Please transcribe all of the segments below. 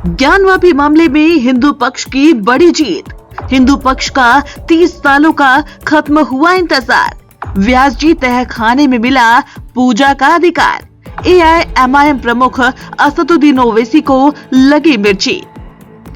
ज्ञानवापी मामले में हिंदू पक्ष की बड़ी जीत। हिंदू पक्ष का 30 सालों का खत्म हुआ इंतजार। व्यास जी तहखाने में मिला पूजा का अधिकार। AIMIM प्रमुख असदुद्दीन ओवैसी को लगी मिर्ची।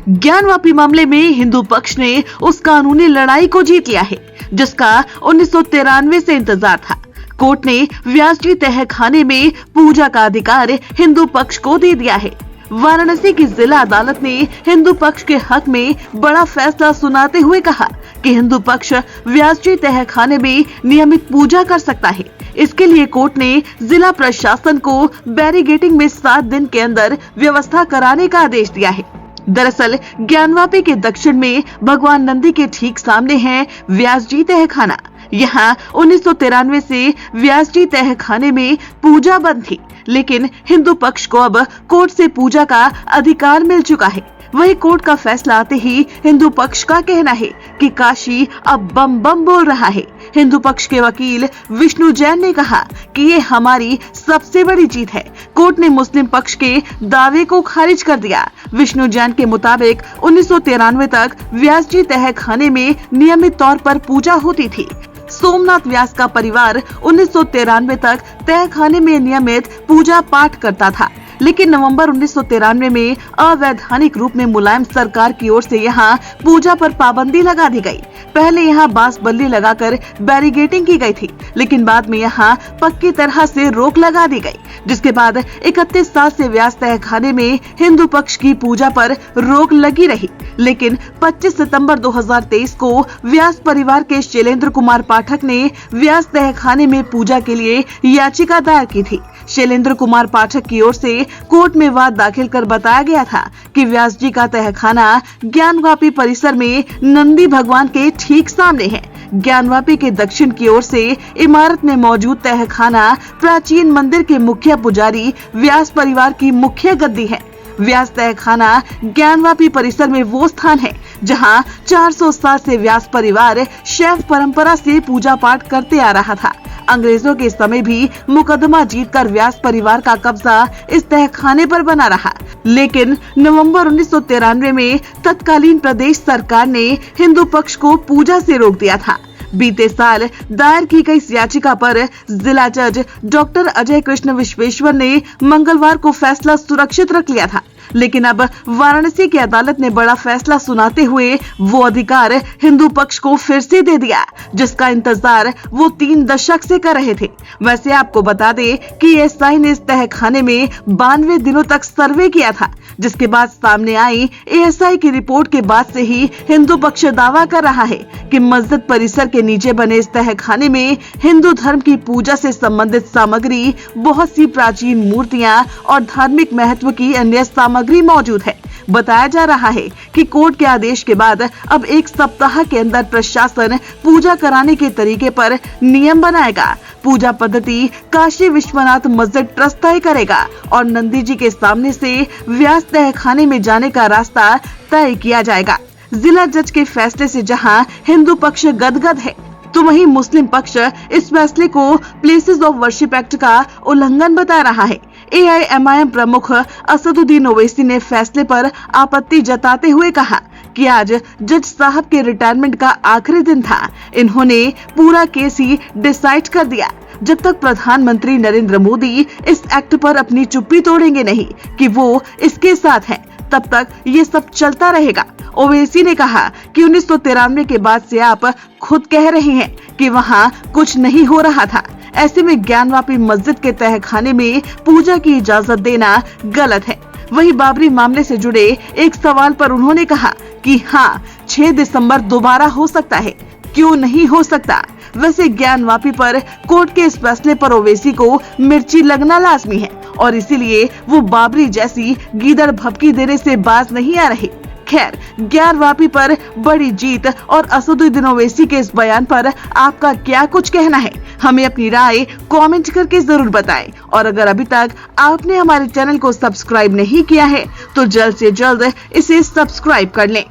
ज्ञानवापी मामले में हिंदू पक्ष ने उस कानूनी लड़ाई को जीत लिया है जिसका 1993 से इंतजार था। कोर्ट ने व्यास जी तहखाने में पूजा का अधिकार हिंदू पक्ष को दे दिया है। वाराणसी की जिला अदालत ने हिंदू पक्ष के हक में बड़ा फैसला सुनाते हुए कहा कि हिंदू पक्ष व्यास जी तहखाने में नियमित पूजा कर सकता है। इसके लिए कोर्ट ने जिला प्रशासन को बैरिगेटिंग में 7 दिन के अंदर व्यवस्था कराने का आदेश दिया है। दरअसल ज्ञानवापी के दक्षिण में भगवान नंदी के ठीक सामने है व्यास जी तहखाना। यहाँ 1993 से व्यास जी तहखाने में पूजा बंद थी, लेकिन हिंदू पक्ष को अब कोर्ट से पूजा का अधिकार मिल चुका है। वही कोर्ट का फैसला आते ही हिंदू पक्ष का कहना है कि काशी अब बम बम बोल रहा है। हिंदू पक्ष के वकील विष्णु जैन ने कहा कि ये हमारी सबसे बड़ी जीत है। कोर्ट ने मुस्लिम पक्ष के दावे को खारिज कर दिया। विष्णु जैन के मुताबिक 1993 तक व्यास जी तहखाने में नियमित तौर पर पूजा होती थी। सोमनाथ व्यास का परिवार 1993 तक तहखाने में नियमित पूजा पाठ करता था, लेकिन नवंबर 1993 में अवैधानिक रूप में मुलायम सरकार की ओर से यहां पूजा पर पाबंदी लगा दी गई। पहले यहां बांस बल्ली लगाकर बैरिगेटिंग की गई थी, लेकिन बाद में यहां पक्की तरह से रोक लगा दी गई, जिसके बाद 31 साल से व्यास तहखाने में हिंदू पक्ष की पूजा पर रोक लगी रही। लेकिन 25 सितंबर 2023 को व्यास परिवार के शैलेंद्र कुमार पाठक ने व्यास तहखाने में पूजा के लिए याचिका दायर की थी। शैलेंद्र कुमार पाठक की ओर से कोर्ट में वाद दाखिल कर बताया गया था कि व्यास जी का तहखाना ज्ञानवापी परिसर में नंदी भगवान के ठीक सामने है। ज्ञानवापी के दक्षिण की ओर से इमारत में मौजूद तहखाना प्राचीन मंदिर के मुख्य पुजारी व्यास परिवार की मुख्य गद्दी है। व्यास तहखाना ज्ञानवापी परिसर में वो स्थान है जहां 400 साल से व्यास परिवार शैव परंपरा से पूजा पाठ करते आ रहा था। अंग्रेजों के समय भी मुकदमा जीतकर व्यास परिवार का कब्जा इस तहखाने पर बना रहा, लेकिन नवंबर 1993 में तत्कालीन प्रदेश सरकार ने हिंदू पक्ष को पूजा से रोक दिया था। बीते साल दायर की गई इस याचिका पर जिला जज डॉक्टर अजय कृष्ण विश्वेश्वर ने मंगलवार को फैसला सुरक्षित रख लिया था, लेकिन अब वाराणसी की अदालत ने बड़ा फैसला सुनाते हुए वो अधिकार हिंदू पक्ष को फिर से दे दिया जिसका इंतजार वो 3 दशक से कर रहे थे। वैसे आपको बता दें कि एएसआई ने इस तहखाने में 92 दिनों तक सर्वे किया था, जिसके बाद सामने आई एएसआई की रिपोर्ट के बाद से ही हिंदू पक्ष दावा कर रहा है कि मस्जिद परिसर के नीचे बने इस तहखाने में हिंदू धर्म की पूजा से संबंधित सामग्री, बहुत सी प्राचीन मूर्तियां और धार्मिक महत्व की अन्य सामग्री मौजूद है। बताया जा रहा है कि कोर्ट के आदेश के बाद अब 1 सप्ताह के अंदर प्रशासन पूजा कराने के तरीके पर नियम बनाएगा। पूजा पद्धति काशी विश्वनाथ मस्जिद ट्रस्ट तय करेगा और नंदी जी के सामने से व्यास तहखाने में जाने का रास्ता तय किया जाएगा। जिला जज के फैसले से जहां हिंदू पक्ष गदगद है, तो वहीं मुस्लिम पक्ष इस फैसले को प्लेसेस ऑफ वर्शिप एक्ट का उल्लंघन बता रहा है। AIMIM प्रमुख असदुद्दीन ओवैसी ने फैसले पर आपत्ति जताते हुए कहा कि आज जज साहब के रिटायरमेंट का आखिरी दिन था। इन्होंने पूरा केस ही डिसाइड कर दिया। जब तक प्रधानमंत्री नरेंद्र मोदी इस एक्ट पर अपनी चुप्पी तोड़ेंगे नहीं कि वो इसके साथ हैं, तब तक ये सब चलता रहेगा। ओवैसी ने कहा कि 1993 के बाद से आप खुद कह रहे हैं कि वहाँ कुछ नहीं हो रहा था। ऐसे में ज्ञानवापी मस्जिद के तहखाने में पूजा की इजाजत देना गलत है। वहीं बाबरी मामले से जुड़े एक सवाल पर उन्होंने कहा कि हाँ, 6 दिसंबर दोबारा हो सकता है, क्यों नहीं हो सकता। वैसे ज्ञानवापी पर कोर्ट के इस फैसले पर ओवैसी को मिर्ची लगना लाजमी है और इसीलिए वो बाबरी जैसी गीदड़ भभकी देने से बाज नहीं आ रहे। खैर, ज्ञानवापी पर बड़ी जीत और असदुद्दीन ओवैसी के इस बयान पर आपका क्या कुछ कहना है, हमें अपनी राय कमेंट करके जरूर बताएं। और अगर अभी तक आपने हमारे चैनल को सब्सक्राइब नहीं किया है तो जल्द से जल्द इसे सब्सक्राइब कर लें।